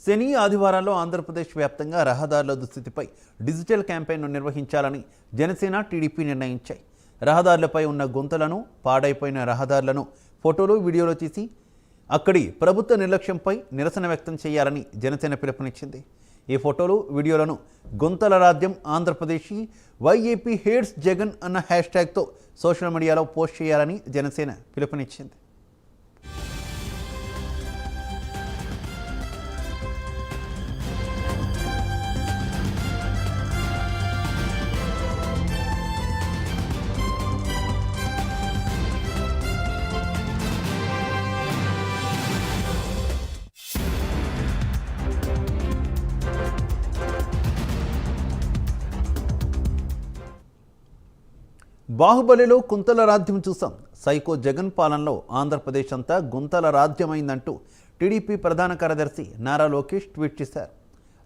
శని ఆదివారాల్లో ఆంధ్రప్రదేశ్ వ్యాప్తంగా రహదారుల దుస్థితిపై డిజిటల్ క్యాంపెయిన్ను నిర్వహించాలని జనసేన టీడీపీ నిర్ణయించాయి. రహదారులపై ఉన్న గుంతలను, పాడైపోయిన రహదారులను ఫోటోలు, వీడియోలు తీసి అక్కడి ప్రభుత్వ నిర్లక్ష్యంపై నిరసన వ్యక్తం చేయాలని జనసేన పిలుపునిచ్చింది. ఈ ఫోటోలు, వీడియోలను గుంతల రాజ్యం ఆంధ్రప్రదేశ్ వైఏపీ హేట్స్ జగన్ అన్న హ్యాష్ట్యాగ్తో సోషల్ మీడియాలో పోస్ట్ చేయాలని జనసేన పిలుపునిచ్చింది. బాహుబలిలో కుంతల రాజ్యం చూసాం. సైకో జగన్ పాలనలో ఆంధ్రప్రదేశ్ అంతా గుంతల రాజ్యమైందంటూ టీడీపీ ప్రధాన కార్యదర్శి నారా లోకేష్ ట్వీట్ చేశారు.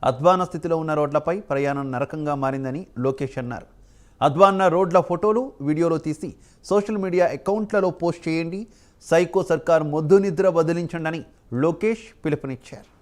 అధ్వాన స్థితిలో ఉన్న రోడ్లపై ప్రయాణం నరకంగా మారిందని లోకేష్ అన్నారు. అధ్వాన్న రోడ్ల ఫోటోలు, వీడియోలు తీసి సోషల్ మీడియా అకౌంట్లలో పోస్ట్ చేయండి. సైకో సర్కార్ మొద్దు నిద్ర వదిలించండి అని లోకేష్ పిలుపునిచ్చారు.